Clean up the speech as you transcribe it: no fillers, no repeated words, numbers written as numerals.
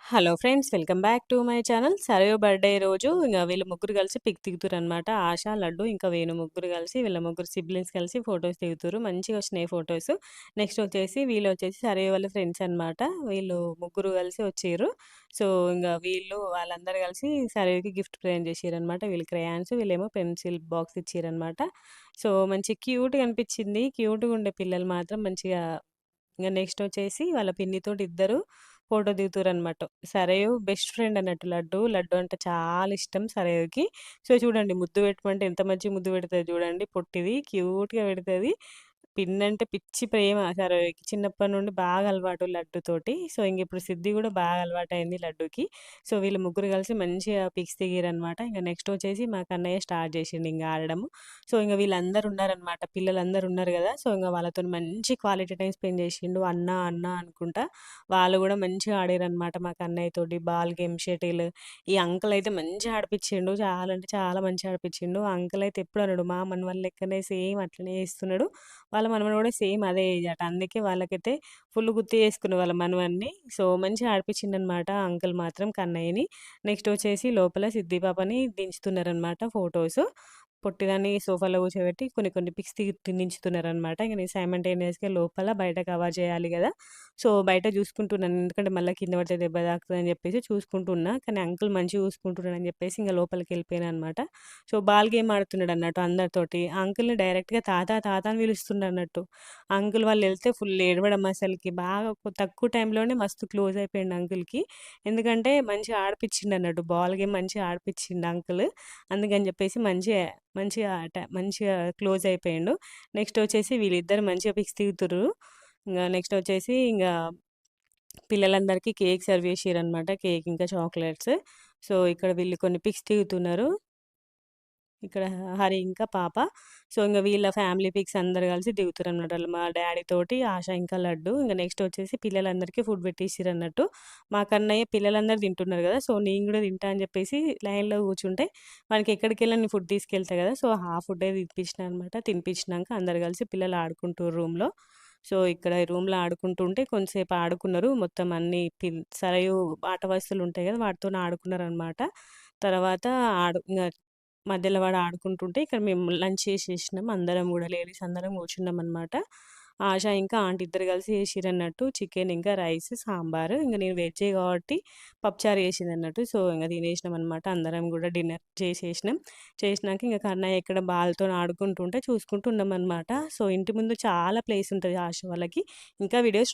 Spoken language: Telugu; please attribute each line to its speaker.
Speaker 1: Hello friends, welcome back to my channel. Sarayu birthday రోజు వీళ్ళు ముగ్గురు కలిసి పిక్ దిగుతుర్రనమాట. ఆశ, లడ్డు ఇంకా వేణు ముగ్గురు కలిసి వీళ్ళ ముగ్గురు సిబ్లింగ్స్ కలిసి ఫోటోస్ దిగుతుర్రు. మంచిగా వచ్చినాయి ఫోటోస్. నెక్స్ట్ వచ్చేసి వీళ్ళొచ్చేసి సరయు వాళ్ళ ఫ్రెండ్స్ అనమాట. వీళ్ళు ముగ్గురు కలిసి వచ్చిర్రు. సో, వీళ్ళు వాళ్ళందరూ కలిసి సరయుకి గిఫ్ట్ ప్రెజెంట్ చేసిర్రనమాట. వీళ్ళు క్రేయాన్స్, వీళ్ళేమో పెన్సిల్ బాక్స్ ఇచ్చిర్రనమాట. సో, మంచి క్యూట్‌గా అనిపించింది. క్యూట్‌గా ఉండే పిల్లలు మాత్రం మంచిగా. నెక్స్ట్ వచ్చేసి వాళ్ళ పిన్నితోటి ఇద్దరు ఫోటో దిగుతుర్రనమాట. సరయు బెస్ట్ ఫ్రెండ్ అన్నట్టు లడ్డు. లడ్డు అంటే చాలా ఇష్టం సరయుకి. సో, చూడండి ముద్దు పెట్టమంటే ఎంత మంచిగా ముద్దు పెడతది చూడండి. పొట్టిది క్యూట్‌గా పెడతది. పిన్నంటే పిచ్చి ప్రేమ సరయుకి. చిన్నప్పటి నుండి బాగా అలవాటు లడ్డుతోటి. సో, ఇప్పుడు సిద్ది గూడా బాగా అలవాటయింది లడ్డుకి. సో, వీళ్ళు ముగ్గురు కలిసి మంచిగా పిక్స్ దిగిర్రనమాట. నెక్స్ట్ వచ్చేసి మా కన్నయ్య స్టార్ట్ చేసిండు ఆడడము. సో, వీళ్ళందరూ ఉన్నారనమాట. పిల్లలందరూ ఉన్నారు గదా! సో, వాళ్ళతోని మంచి క్వాలిటీ టైమ్ స్పెండ్ చేసిండు. అన్న, అన్న అనుకుంటా. వాళ్ళు గూడా మంచిగా ఆడిర్రనమాట మా కన్నయ్యతోటి. Ball game, shuttle. ఈ అంకుల్ అయితే మంచిగా ఆడిపిచ్చిండు. చాలా అంటే చాలా మంచిగా ఆడిపిచ్చిండు. ఆ అంకుల్ అయితే ఎప్పుడు అనడు. మా మనవళ్ళ లెక్కనే సేమ్ అట్లనే చేస్తున్నాడు. వాళ్ళ మనవడు గూడా సేమ్ అదే ఏజ్ అట. అందుకే వాళ్ళకైతే ఫుల్ గుర్తు చేసుకున్న వాళ్ళ మనవడిని. సో, మంచిగా ఆడిపిచ్చిండనమాట అంకుల్ మాత్రం కన్నయ్యని. నెక్స్ట్ వచ్చేసి లోపల సిద్ది పాపని దించుతున్నారనమాట ఫోటోస్. పొట్టిదాన్ని సోఫాలో కూర్చోబెట్టి కొన్ని కొన్ని పిక్స్ దించుతున్నారనమాట. నేను సైమల్టేనియస్‌గా లోపల బయట కవర్ చేయాలి గదా! సో, బయట చూసుకుంటున్నాను. ఎందుకంటే మళ్ళా కింద పడితే దెబ్బ తాకుతదని చెప్పేసి చూసుకుంటున్నా. కానీ అంకుల్ మంచిగా చూసుకుంటున్నాడని చెప్పేసి లోపలికెళ్ళిపోయాననమాట. సో, బాల్ గేమ్ ఆడుతున్నాడన్నట్టు అందరితోటి. ఆ అంకుల్‌ని డైరెక్ట్‌గా తాత, తాత అని పిలుస్తుండన్నట్టు. అంకుల్ వాళ్ళెళ్తే ఫుల్ ఏడవడం అసలకి. బాగా తక్కువ టైంలోనే మస్తు క్లోజ్ అయిపోయిండు అంకుల్‌కి. ఎందుకంటే మంచిగా ఆడిపిచ్చిండన్నట్టు. బాల్ గేమ్ మంచిగా ఆడిపిచ్చిండు అంకుల్. అందుకని చెప్పేసి మంచిగా క్లోజ్ అయిపోయిండు. నెక్స్ట్ వచ్చేసి వీళ్ళిద్దరు మంచిగా పిక్స్ దిగుతుర్రు. నెక్స్ట్ వచ్చేసి పిల్లలందరికీ కేక్ సర్వ్ చేసిర్రనమాట. కేక్ ఇంకా చాక్లెట్స్. సో, ఇక్కడ వీళ్ళు కొన్ని పిక్స్ దిగుతున్నారు. ఇక్కడ హరి ఇంకా పాప. సో, వీళ్ళ ఫ్యామిలీ పిక్స్ అందరూ కలిసి దిగుతుర్రనమాట. మా డ్యాడీ తోటి, ఆశ ఇంకా లడ్డు. నెక్స్ట్ వచ్చేసి పిల్లలందరికీ ఫుడ్ పెట్టేసిర్రన్నట్టు. మా కన్నయ్య పిల్లలందరూ తింటున్నారు గదా! సో, నేను గూడా తింటా అని జెప్పేసి లైన్‌లో కూర్చుంటే, మనకి ఎక్కడికెళ్ళినా నేను ఫుడ్ తీసుకెళ్తా గదా! సో, ఫుడ్డే తినిపించినా అనమాట. తినిపించినాక అందరూ కలిసి పిల్లలు ఆడుకుంటుర్రు రూమ్‌లో. సో, ఇక్కడ ఈ రూమ్‌లో ఆడుకుంటుంటే కొంతసేపు ఆడుకున్నారు. మొత్తం అన్ని సరయు ఆట వస్తువులుంటాయి గదా! వాటితోని ఆడుకున్నారనమాట. తర్వాత ఇంగ మధ్యలో వాడు ఆడుకుంటుంటే ఇక్కడ మేము లంచ్ చేసేసినాం. అందరం గూడా లేడీస్ అందరం కూర్చున్నామనమాట. ఆష ఇంకా ఆంటీ ఇద్దరు కలిసి చేసిర్రన్నట్టు. చికెన్ ఇంకా రైస్, సాంబారు. నేను వెజ్జే కాబట్టి పప్పుచారు చేసిందన్నట్టు. సో, తినేసినామనమాట. అందరం గూడా డిన్నర్ చేసేసినాం. చేసినాక కన్నయ్య ఇక్కడ బాల్‌తోని ఆడుకుంటుంటే చూసుకుంటూ ఉన్నామనమాట. సో, ఇంటి ముందు చాలా ప్లేస్ ఉంటది ఆష వాళ్ళకి. ఇంకా వీడియోస్